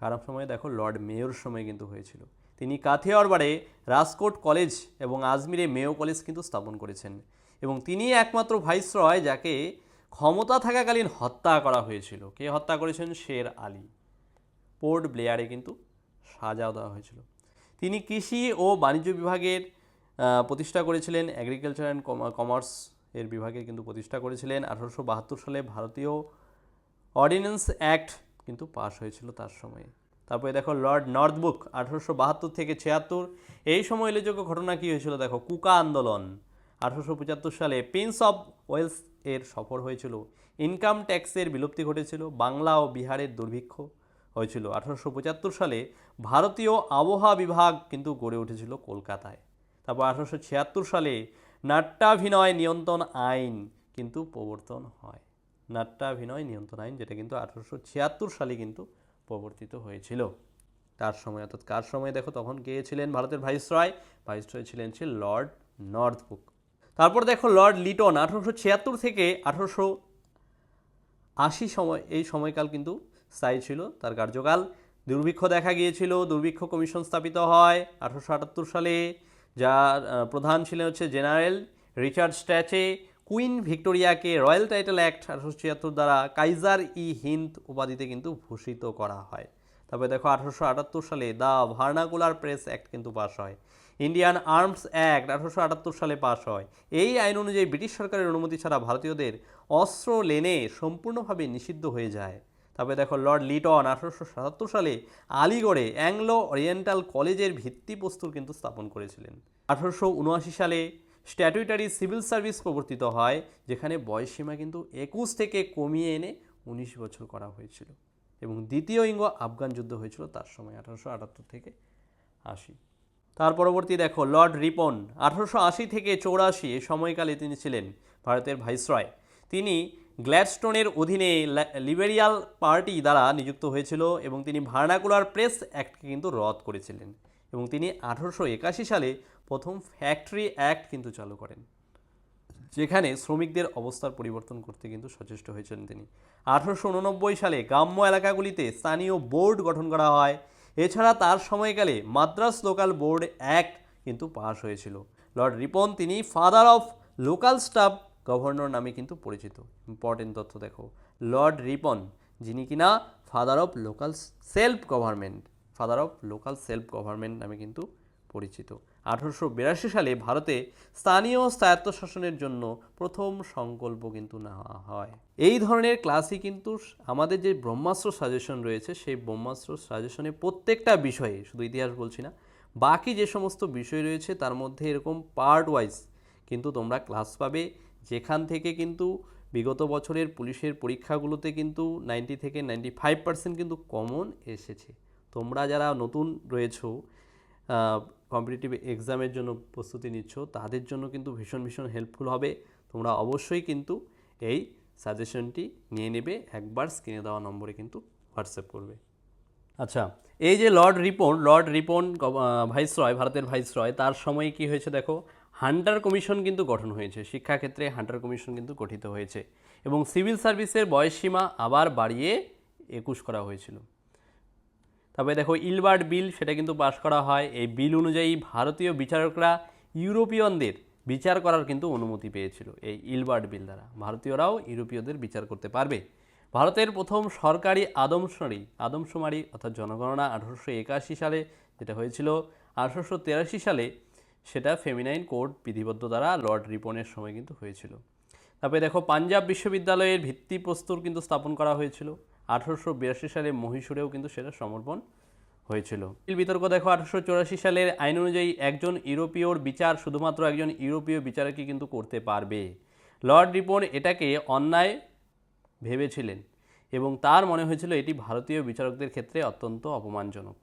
কারণ সময় দেখো লর্ড মেয়োর সময় কিন্তু হয়েছিল। তিনি কাথিয়াওয়াড়ে রাজকোট কলেজ এবং আজমিরে মেও কলেজ কিন্তু স্থাপন করেছেন এবং তিনি একমাত্র ভাইসরয় যাকে ক্ষমতা থাকাকালীন হত্যা করা হয়েছিল। কে হত্যা করেছেন? শের আলী। পোর্ট ব্লেয়ারে কিন্তু সাজা দেওয়া হয়েছিল। তিনি কৃষি ও বাণিজ্য বিভাগের প্রতিষ্ঠা করেছিলেন, এগ্রিকালচার অ্যান্ড কমার্স এর বিভাগে কিন্তু প্রতিষ্ঠা করেছিলেন। 1872 সালে ভারতীয় অর্ডিন্যান্স অ্যাক্ট কিন্তু পাশ হয়েছিল তার সময়ে। তারপরে দেখো লর্ড নর্থব্রুক 1872 থেকে 76। এই সময় উল্লেখযোগ্য ঘটনা কী হয়েছিল দেখো, কুকা আন্দোলন। 1875 সালে প্রিন্স অফ ওয়েলস এর সফর হয়েছিল। ইনকাম ট্যাক্সের বিলুপ্তি ঘটেছিল। বাংলা ও বিহারের দুর্ভিক্ষ হয়েছিল। 1875 সালে ভারতীয় আবহাওয়া বিভাগ কিন্তু গড়ে উঠেছিল কলকাতায়। তারপর 1876 সালে নাট্যাভিনয় নিয়ন্ত্রণ আইন কিন্তু প্রবর্তন হয়। নাট্যাভিনয় নিয়ন্ত্রণ আইন, যেটা কিন্তু 1876 সালে কিন্তু প্রবর্তিত হয়েছিল তার সময়। অর্থাৎ কার সময় দেখো, তখন কে ছিলেন ভারতের ভাইসরয় ছিলেন লর্ড নর্থব্রুক। তারপর দেখো লর্ড লিটন 1876 থেকে 1880 সময়, এই সময়কাল কিন্তু স্থায়ী ছিল তার কার্যকাল। দুর্ভিক্ষ দেখা গিয়েছিল, দুর্ভিক্ষ কমিশন স্থাপিত হয় 1878 সালে, যার প্রধান ছিলেন হচ্ছে জেনারেল রিচার্ড স্ট্যাচে। কুইন ভিক্টোরিয়াকে রয়্যাল টাইটেল অ্যাক্ট 1876 দ্বারা কাইজার ই হিন্দ উপাধিতে কিন্তু ভূষিত করা হয়। তবে দেখো 1878 সালে দ্য ভার্নাকুলার প্রেস অ্যাক্ট কিন্তু পাশ হয়। ইন্ডিয়ান আর্মস অ্যাক্ট 1878 সালে পাশ হয়। এই আইন অনুযায়ী ব্রিটিশ সরকারের অনুমতি ছাড়া ভারতীয়দের অস্ত্র লেনে সম্পূর্ণভাবে নিষিদ্ধ হয়ে যায়। তবে দেখো লর্ড লিটন 1877 সালে আলিগড়ে অ্যাংলো ওরিয়েন্টাল কলেজের ভিত্তিপ্রস্তর কিন্তু স্থাপন করেছিলেন। 1879 সালে স্ট্যাটুইটারি সিভিল সার্ভিস প্রবর্তিত হয়, যেখানে বয়সসীমা কিন্তু 21 থেকে কমিয়ে এনে 19 বছর করা হয়েছিল এবং দ্বিতীয় ইঙ্গো আফগান যুদ্ধ হয়েছিল তার সময় 1878 থেকে 80। তার পরবর্তী দেখো লর্ড রিপন 1880 থেকে 84। এই সময়কালে তিনি ছিলেন ভারতের ভাইসরয়। তিনি গ্ল্যাডস্টোনের অধীনে লিবারেল পার্টি দ্বারা নিযুক্ত হয়েছিল এবং তিনি ভার্নাকুলার প্রেস অ্যাক্টকে কিন্তু রদ করেছিলেন এবং তিনি 1881 সালে প্রথম ফ্যাক্টরি অ্যাক্ট কিন্তু চালু করেন, যেখানে শ্রমিকদের অবস্থার পরিবর্তন করতে কিন্তু সচেষ্ট হয়েছিলেন তিনি। 1889 সালে গ্রাম্য এলাকাগুলিতে স্থানীয় বোর্ড গঠন করা হয়। এছাড়া তার সময়কালে মাদ্রাস লোকাল বোর্ড অ্যাক্ট কিন্তু পাস হয়েছিল। লর্ড রিপন তিনি father of local staff governor নামে কিন্তু পরিচিত। ইম্পর্টেন্ট তথ্য দেখো, লর্ড রিপন যিনি কিনা father of local self government নামে কিন্তু পরিচিত। 1882 সালে ভারতে স্থানীয় স্বায়ত্তশাসনের জন্য প্রথম সংকল্প কিন্তু নেওয়া হয়। এই ধরনের ক্লাসই কিন্তু আমাদের যে ব্রহ্মাস্ত্র সাজেশন রয়েছে, সেই ব্রহ্মাস্ত্র সাজেশনে প্রত্যেকটা বিষয়ে, শুধু ইতিহাস বলছি না, বাকি যে সমস্ত বিষয় রয়েছে তার মধ্যে এরকম পার্ট ওয়াইজ কিন্তু তোমরা ক্লাস পাবে, যেখান থেকে কিন্তু বিগত বছরের পুলিশের পরীক্ষাগুলোতে কিন্তু 90 থেকে 95% কিন্তু কমন এসেছে। তোমরা যারা নতুন রয়েছো, কম্পিটিটিভ এক্সামের জন্য প্রস্তুতি নিচ্ছ, তাদের জন্য কিন্তু ভীষণ ভীষণ হেল্পফুল হবে। তোমরা অবশ্যই কিন্তু এই সাজেশনটি নিয়ে নেবে, একবার স্ক্রিনে দেওয়া নম্বরে কিন্তু হোয়াটসঅ্যাপ করবে। আচ্ছা, এই যে লর্ড রিপন ভাইসরয়, ভারতের ভাইসরয়, তার সময়ে কি হয়েছে দেখো, হান্টার কমিশন কিন্তু গঠন হয়েছে। শিক্ষাক্ষেত্রে হান্টার কমিশন কিন্তু গঠিত হয়েছে এবং সিভিল সার্ভিসের বয়সসীমা আবার বাড়িয়ে 21 করা হয়েছিল। তারপরে দেখো ইলবার্ট বিল, সেটা কিন্তু পাশ করা হয়। এই বিল অনুযায়ী ভারতীয় বিচারকরা ইউরোপীয়নদের বিচার করার কিন্তু অনুমতি পেয়েছিল। এই ইলবার্ট বিল দ্বারা ভারতীয়রাও ইউরোপীয়দের বিচার করতে পারবে। ভারতের প্রথম সরকারি আদমশুমারি অর্থাৎ জনগণনা 1881 সালে যেটা হয়েছিল, 1883 সালে সেটা ফেমিনাইন কোড বিধিবদ্ধ দ্বারা লর্ড রিপনের সময় কিন্তু হয়েছিল। তারপরে দেখো পাঞ্জাব বিশ্ববিদ্যালয়ের ভিত্তিপ্রস্তর কিন্তু স্থাপন করা হয়েছিল। 1882 সালে মহীশূরেও কিন্তু সেটা সমর্পণ হয়েছিল। বিতর্ক দেখো, 1884 সালের আইন অনুযায়ী একজন ইউরোপীয়র বিচার শুধুমাত্র একজন ইউরোপীয় বিচারকই কিন্তু করতে পারবে। লর্ড রিপন এটাকে অন্যায় ভেবেছিলেন এবং তার মনে হয়েছিল এটি ভারতীয় বিচারকদের ক্ষেত্রে অত্যন্ত অপমানজনক।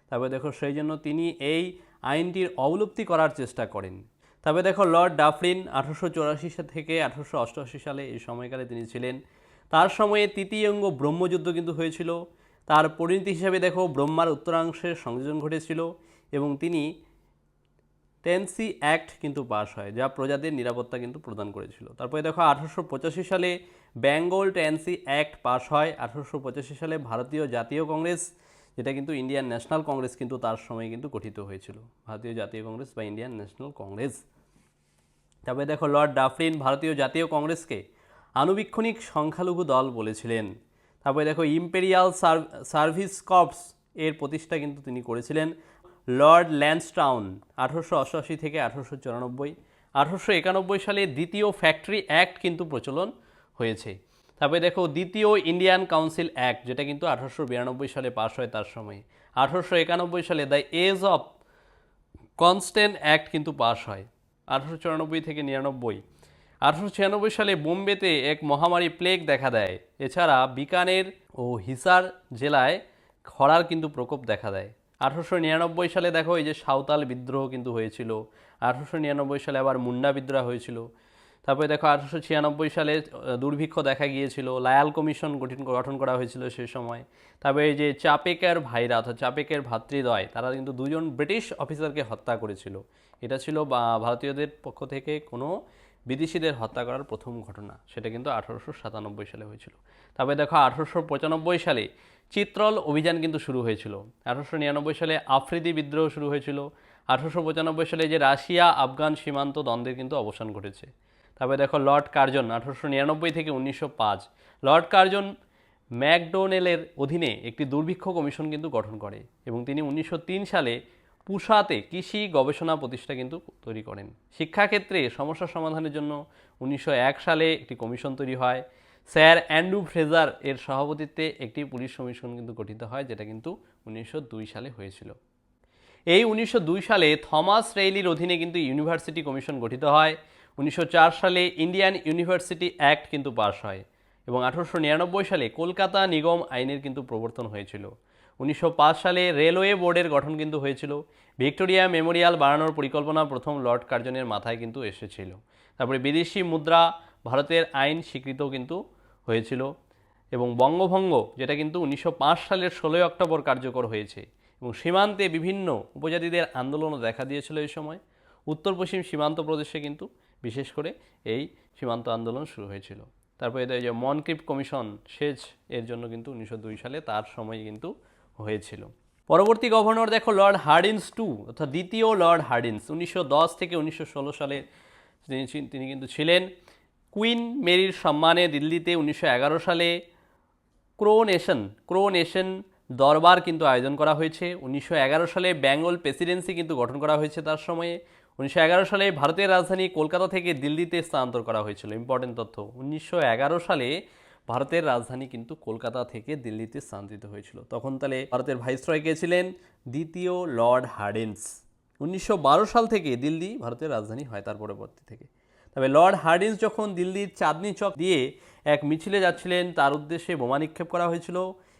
তারপরে দেখো সেই জন্য তিনি এই আইনটির অবলুপ্তি করার চেষ্টা করেন। তবে দেখো লর্ড ডাফরিন 1884 থেকে 1888 সালে এই সময়কালে তিনি ছিলেন। তার সময়ে তৃতীয়ঙ্গ ব্রহ্মযুদ্ধ কিন্তু হয়েছিল। তার পরিণতি হিসাবে দেখো ব্রহ্মার উত্তরাংশের সংযোজন ঘটেছিল এবং তিনি টেন্সি অ্যাক্ট কিন্তু পাস হয়, যা প্রজাদের নিরাপত্তা কিন্তু প্রদান করেছিল। তারপরে দেখো 1885 সালে বেঙ্গল টেন্সি অ্যাক্ট পাস হয়। 1885 সালে ভারতীয় জাতীয় কংগ্রেস, যেটা কিন্তু ইন্ডিয়ান ন্যাশনাল কংগ্রেস কিন্তু তার সময় কিন্তু গঠিত হয়েছিল, ভারতীয় জাতীয় কংগ্রেস বা ইন্ডিয়ান ন্যাশনাল কংগ্রেস। তারপরে দেখো লর্ড ডাফরিন ভারতীয় জাতীয় কংগ্রেসকে আনুবীক্ষণিক সংখ্যালঘু দল বলেছিলেন। তারপরে দেখো ইম্পেরিয়াল সার্ভিস কর্পস এর প্রতিষ্ঠা কিন্তু তিনি করেছিলেন। লর্ড ল্যান্সটাউন 1888 থেকে 1894। 1891 সালে দ্বিতীয় ফ্যাক্টরি অ্যাক্ট কিন্তু প্রচলন হয়েছে। তারপরে দেখো দ্বিতীয় ইন্ডিয়ান কাউন্সিল অ্যাক্ট, যেটা কিন্তু 1892 সালে পাস হয় তার সময়। 1891 সালে the age of consent act কিন্তু পাস হয় 1894 থেকে 99। 1896 সালে বোম্বেতে এক মহামারী প্লেগ দেখা দেয়। এছাড়া বিকানের ও হিসার জেলায় খরার কিন্তু প্রকোপ দেখা দেয়। 1899 সালে দেখো এই যে সাঁওতাল বিদ্রোহ কিন্তু হয়েছিল। 1899 সালে আবার মুন্ডা বিদ্রোহ হয়েছিল। তারপরে দেখো 1896 সালে দুর্ভিক্ষ দেখা গিয়েছিল। লায়াল কমিশন গঠন করা হয়েছিল সেই সময়। তারপরে এই যে চাপেকের ভাইরা অর্থাৎ চাপেকের ভাতৃদ্বয়, তারা কিন্তু দুজন ব্রিটিশ অফিসারকে হত্যা করেছিল। এটা ছিল ভারতীয়দের পক্ষ থেকে কোনো বিদেশিদের হত্যা করার প্রথম ঘটনা, সেটা কিন্তু 1897 সালে হয়েছিল। তারপরে দেখো 1895 সালে চিত্রল অভিযান কিন্তু শুরু হয়েছিল। 1899 সালে আফ্রিদি বিদ্রোহ শুরু হয়েছিল। 1895 সালে যে রাশিয়া আফগান সীমান্ত দ্বন্দ্বের কিন্তু অবসান ঘটেছে। তারপরে দেখো লর্ড কার্জন 1899 থেকে 1905। লর্ড কার্জন ম্যাকডোনেলের অধীনে একটি দুর্ভিক্ষ কমিশন কিন্তু গঠন করে এবং তিনি 1903 সালে পুসাতে কৃষি গবেষণা প্রতিষ্ঠা কিন্তু তৈরি করেন। শিক্ষাক্ষেত্রে সমস্যা সমাধানের জন্য 1901 সালে একটি কমিশন তৈরি হয়। স্যার অ্যান্ড্রু ফ্রেজার এর সভাপতিত্বে একটি পুলিশ কমিশন কিন্তু গঠিত হয়, যেটা কিন্তু 1902 সালে হয়েছিল। এই 1902 সালে থমাস রেইলির অধীনে কিন্তু ইউনিভার্সিটি কমিশন গঠিত হয়। 1904 সালে ইন্ডিয়ান ইউনিভার্সিটি অ্যাক্ট কিন্তু পাস হয় এবং 1899 সালে কলকাতা নিগম আইনের কিন্তু প্রবর্তন হয়েছিল। 1905 সালে রেলওয়ে বোর্ডের গঠন কিন্তু হয়েছিল। ভিক্টোরিয়া মেমোরিয়াল বানানোর পরিকল্পনা প্রথম লর্ড কার্জনের মাথায় কিন্তু এসেছিল। তারপরে বিদেশি মুদ্রা ভারতের আইন স্বীকৃত কিন্তু হয়েছিল এবং বঙ্গভঙ্গ, যেটা কিন্তু 1905 সালের 16 অক্টোবর কার্যকর হয়েছে এবং সীমান্তে বিভিন্ন উপজাতিদের আন্দোলনও দেখা দিয়েছিল এই সময়। উত্তর পশ্চিম সীমান্ত প্রদেশে কিন্তু বিশেষ করে এই সীমান্ত আন্দোলন শুরু হয়েছিল। তারপরে এই যে মনক্রিফ কমিশন সেচ এর জন্য কিন্তু 1902 সালে তার সময় কিন্তু হয়েছিল। পরবর্তী গভর্নর দেখো লর্ড হার্ডিন্স টু অর্থাৎ দ্বিতীয় লর্ড হার্ডিন্স 1910 থেকে 1916 সালে তিনি কিন্তু ছিলেন। কুইন মেরির সম্মানে দিল্লিতে 1911 সালে ক্রোনেশন দরবার কিন্তু আয়োজন করা হয়েছে। 1911 সালে বেঙ্গল প্রেসিডেন্সি কিন্তু গঠন করা হয়েছে তার সময়ে। 1911 সালে ভারতের রাজধানী কলকাতা থেকে দিল্লিতে স্থানান্তর করা হয়েছিল। ইম্পর্টেন্ট তথ্য, 1911 সালে ভারতের রাজধানী কিন্তু কলকাতা থেকে দিল্লিতে স্থানান্তরিত হয়েছিল। তখন তাহলে ভারতের ভাইসরয় কে ছিলেন? দ্বিতীয় লর্ড হার্ডিন্স। 1912 সাল থেকে দিল্লি ভারতের রাজধানী হয় তার পরবর্তী থেকে। তবে লর্ড হার্ডিন্স যখন দিল্লির চাঁদনি চক দিয়ে এক মিছিলে যাচ্ছিলেন, তার উদ্দেশ্যে বোমা নিক্ষেপ করা হয়েছিল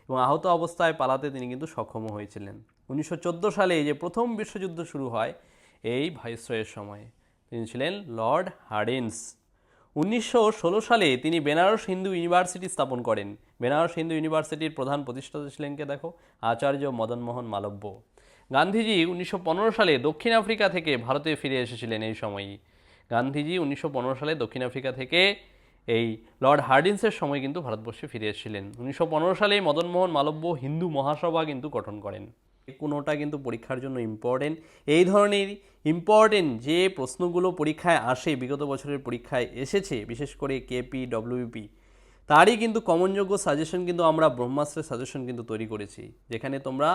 এবং আহত অবস্থায় পালাতে তিনি কিন্তু সক্ষম হয়েছিলেন। 1914 সালে যে প্রথম বিশ্বযুদ্ধ শুরু হয় এই ভাইসরয়ের সময়ে, তিনি ছিলেন লর্ড হার্ডিঞ্জ। 1916 সালে তিনি বেনারস হিন্দু ইউনিভার্সিটি স্থাপন করেন। বেনারস হিন্দু ইউনিভার্সিটির প্রধান প্রতিষ্ঠাতা ছিলেন কে দেখো, আচার্য মদনমোহন মালব্য। গান্ধীজি 1915 সালে দক্ষিণ আফ্রিকা থেকে ভারতে ফিরে এসেছিলেন এই সময়ই। গান্ধীজি 1915 সালে দক্ষিণ আফ্রিকা থেকে এই লর্ড হার্ডিন্সের সময় কিন্তু ভারতবর্ষে ফিরে এসেছিলেন। 1915 সালে মদনমোহন মালব্য হিন্দু মহাসভা কিন্তু গঠন করেন। কোনোটা কিন্তু পরীক্ষার জন্য ইম্পর্টেন্ট। এই ধরনের ইম্পর্টেন্ট যে প্রশ্নগুলো পরীক্ষায় আসে, বিগত বছরের পরীক্ষায় এসেছে, বিশেষ করে কেপি, ডব্লিউপি, তারই কিন্তু কমনযোগ্য সাজেশন কিন্তু আমরা ব্রহ্মাস্ত্রের সাজেশন কিন্তু তৈরি করেছি, যেখানে তোমরা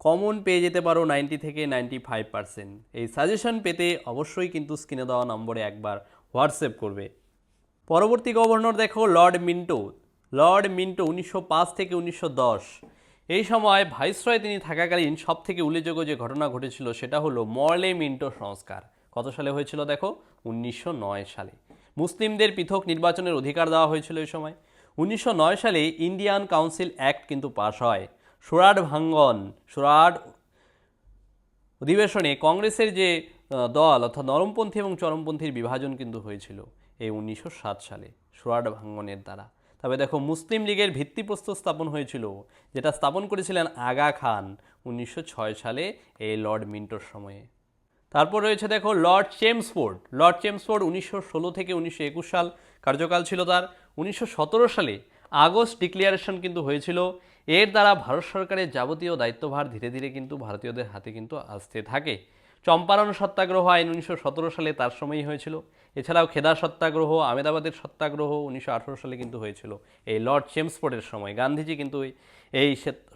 কমন পেয়ে যেতে পারো 90 থেকে 95%। এই সাজেশন পেতে অবশ্যই কিন্তু স্ক্রিনে দেওয়া নম্বরে একবার হোয়াটসঅ্যাপ করবে। পরবর্তী গভর্নর দেখো লর্ড মিন্টো। লর্ড মিন্টো 1905 থেকে 1910, এই সময় ভাইসরয় তিনি থাকাকালীন সব থেকে উল্লেখযোগ্য যে ঘটনা ঘটেছিল সেটা হলো মরলে মিন্টো সংস্কার। কত সালে হয়েছিল দেখো, 1909 সালে। মুসলিমদের পৃথক নির্বাচনের অধিকার দেওয়া হয়েছিল এই সময়। 1909 সালে ইন্ডিয়ান কাউন্সিল অ্যাক্ট কিন্তু পাশ হয়। সুরাট ভাঙ্গন, সুরাট অধিবেশনে কংগ্রেসের যে দল অর্থাৎ নরমপন্থী এবং চরমপন্থীর বিভাজন কিন্তু হয়েছিল এই 1907 সালে সুরাট ভাঙ্গনের দ্বারা। তবে দেখো মুসলিম লীগের ভিত্তিপ্রস্তর স্থাপন হয়েছিল, যেটা স্থাপন করেছিলেন আগা খান 1906 সালে এই লর্ড মিন্টোর সময়ে। তারপর রয়েছে দেখো লর্ড চেমসফোর্ড। লর্ড চেমসফোর্ড 1916 থেকে 1921 সাল কার্যকাল ছিল তার। 1917 সালে আগস্ট ডিক্লিয়ারেশন কিন্তু হয়েছিল। এর দ্বারা ভারত সরকারের যাবতীয় দায়িত্বভার ধীরে ধীরে কিন্তু ভারতীয়দের হাতে কিন্তু আসতে থাকে। চম্পারণ সত্যাগ্রহ আইন 1917 সালে তার সময়ই হয়েছিল। এছাড়াও খেদা সত্যাগ্রহ, আহমেদাবাদের সত্যাগ্রহ 1918 সালে কিন্তু হয়েছিল এই লর্ড চেমসফোর্ডের সময়। গান্ধীজি কিন্তু এই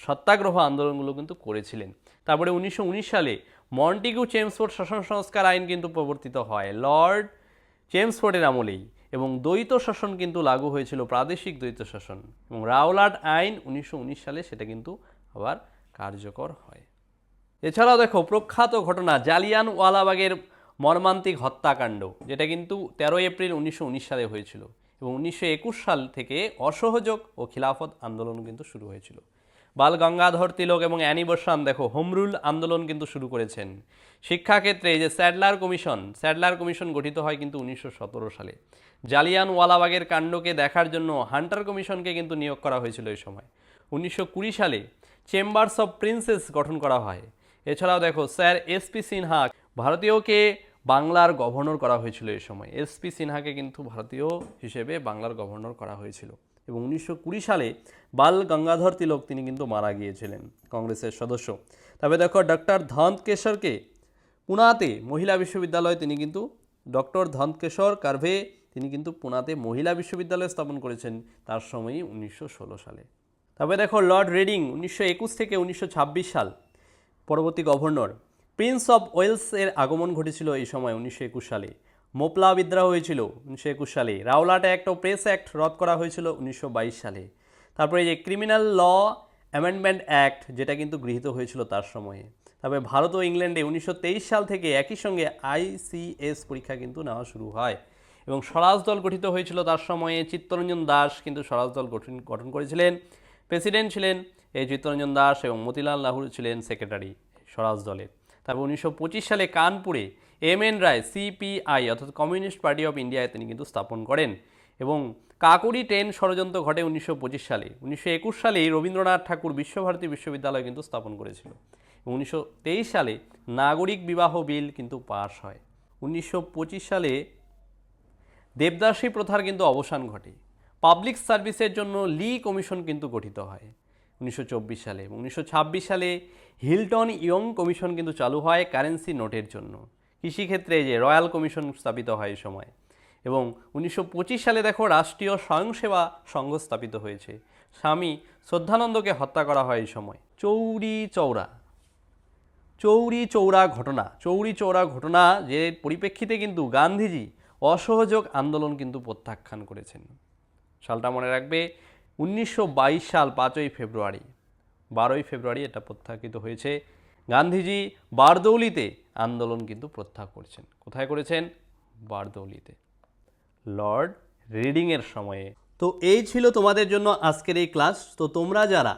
সত্যাগ্রহ আন্দোলনগুলো কিন্তু করেছিলেন। তারপরে 1919 সালে মন্টিগু চেমসফোর্ড শাসন সংস্কার আইন কিন্তু প্রবর্তিত হয় লর্ড চেমসফোর্ডের আমলেই, এবং দ্বৈত শাসন কিন্তু লাগু হয়েছিল, প্রাদেশিক দ্বৈত শাসন, এবং রাওলাট আইন 1919 সালে সেটা কিন্তু আবার কার্যকর হয়। এছাড়াও দেখো প্রখ্যাত ঘটনা জালিয়ানওয়ালাবাগের মর্মান্তিক হত্যাকাণ্ড, যেটা কিন্তু 13 এপ্রিল 1919 সালে হয়েছিল, এবং 1921 সাল থেকে অসহযোগ ও খিলাফত আন্দোলন কিন্তু শুরু হয়েছিল। বাল গঙ্গাধর তিলক এবং অ্যানি বেসান্ট দেখো হোম রুল আন্দোলন কিন্তু শুরু করেছেন। শিক্ষাক্ষেত্রে এই যে স্যাডলার কমিশন গঠিত হয় কিন্তু 1917 সালে। জালিয়ানওয়ালাবাগের কাণ্ডকে দেখার জন্য হান্টার কমিশনকে কিন্তু নিয়োগ করা হয়েছিল এই সময়। 1920 সালে চেম্বার্স অফ প্রিন্সেস গঠন করা হয়। এছাড়াও দেখো স্যার এসপি সিনহা, ভারতীয়কে বাংলার গভর্নর করা হয়েছিল এই সময়। এসপি সিনহাকে কিন্তু ভারতীয় হিসেবে বাংলার গভর্নর করা হয়েছিল। এবং 1920 সালে বাল গঙ্গাধর তিলক তিনি কিন্তু মারা গিয়েছিলেন, কংগ্রেসের সদস্য। তবে দেখো ডক্টর ধনকেশ্বরকে পুনাতে মহিলা বিশ্ববিদ্যালয় তিনি কিন্তু ডক্টর ধনকেশ্বর কার্ভে তিনি কিন্তু পুনাতে মহিলা বিশ্ববিদ্যালয় স্থাপন করেছেন তার সময়ই 1916 সালে। তবে দেখো লর্ড রেডিং 1921 থেকে 1926 সাল, পরবর্তী গভর্নর। প্রিন্স অফ ওয়েলসের আগমন ঘটেছিল এই সময় 1921 সালে। মোপলা বিদ্রোহ হয়েছিল 1921 সালে। রাওলাট অ্যাক্ট ও প্রেস অ্যাক্ট রদ করা হয়েছিল 1922 সালে। তারপরে এই যে ক্রিমিনাল ল অ্যামেন্ডমেন্ট অ্যাক্ট, যেটা কিন্তু গৃহীত হয়েছিল তার সময়ে। তবে ভারত ও ইংল্যান্ডে 1923 সাল থেকে একই সঙ্গে ICS পরীক্ষা কিন্তু নেওয়া শুরু হয়, এবং স্বরাজ দল গঠিত হয়েছিল তার সময়ে। চিত্তরঞ্জন দাস কিন্তু স্বরাজ দল গঠন করেছিলেন। প্রেসিডেন্ট ছিলেন এই চিত্তরঞ্জন দাস, এবং মতিলাল নেহরু ছিলেন সেক্রেটারি স্বরাজ দলের। তারপর 1925 সালে কানপুরে MN রায় CPI অর্থাৎ কমিউনিস্ট পার্টি অফ ইন্ডিয়ায় তিনি কিন্তু স্থাপন করেন, এবং কাকুরি ট্রেন ষড়যন্ত্র ঘটে 1925 সালে। 1921 সালে রবীন্দ্রনাথ ঠাকুর বিশ্বভারতী বিশ্ববিদ্যালয় কিন্তু স্থাপন করেছিল, এবং 1923 সালে নাগরিক বিবাহ বিল কিন্তু পাশ হয়। 1925 সালে দেবদাসী প্রথার কিন্তু অবসান ঘটে। পাবলিক সার্ভিসের জন্য লি কমিশন কিন্তু গঠিত হয় 1924 সালে, এবং 1926 সালে হিলটন ইয়ং কমিশন কিন্তু চালু হয় কারেন্সি নোটের জন্য। কৃষিক্ষেত্রে যে রয়্যাল কমিশন স্থাপিত হয় এই সময়, এবং 1925 সালে দেখো রাষ্ট্রীয় স্বয়ংসেবা সংঘ স্থাপিত হয়েছে। স্বামী শ্রদ্ধানন্দকে হত্যা করা হয় এই সময়। চৌরি চৌরা ঘটনা যে পরিপ্রেক্ষিতে কিন্তু গান্ধীজি অসহযোগ আন্দোলন কিন্তু প্রত্যাখ্যান করেছেন। সালটা মনে রাখবে 1922 সাল 5ই ফেব্রুয়ারি, 12ই ফেব্রুয়ারি এটা প্রত্যাখ্যিত হয়েছে। গান্ধীজি বারদৌলিতে আন্দোলন কিন্তু প্রত্যাখ্যান করেছেন। কোথায় করেছেন? বারদৌলিতে, লর্ড রিডিংয়ের সময়ে। তো এই ছিল তোমাদের জন্য আজকের এই ক্লাস। তো তোমরা যারা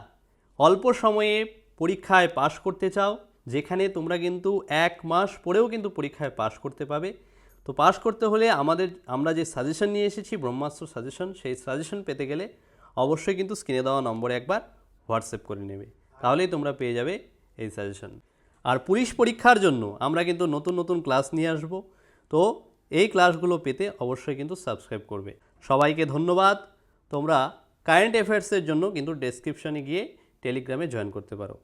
অল্প সময়ে পরীক্ষায় পাশ করতে চাও, যেখানে তোমরা কিন্তু 1 মাস পরেও কিন্তু পরীক্ষায় পাশ করতে পাবে। তো পাশ করতে হলে আমরা যে সাজেশন নিয়ে এসেছি ব্রহ্মাস্ত্র সাজেশন, সেই সাজেশন পেতে গেলে অবশ্যই কিন্তু স্ক্রিনে দেওয়া নম্বরে একবার হোয়াটসঅ্যাপ করে নেবে, তাহলেই তোমরা পেয়ে যাবে এই সাজেশন। আর পুলিশ পরীক্ষার জন্য আমরা কিন্তু নতুন নতুন ক্লাস নিয়ে আসব, তো এই ক্লাসগুলো পেতে অবশ্যই কিন্তু সাবস্ক্রাইব করবে। সবাইকে ধন্যবাদ। তোমরা কারেন্ট অ্যাফেয়ার্সের জন্য কিন্তু ডেসক্রিপশনে গিয়ে টেলিগ্রামে জয়েন করতে পারো।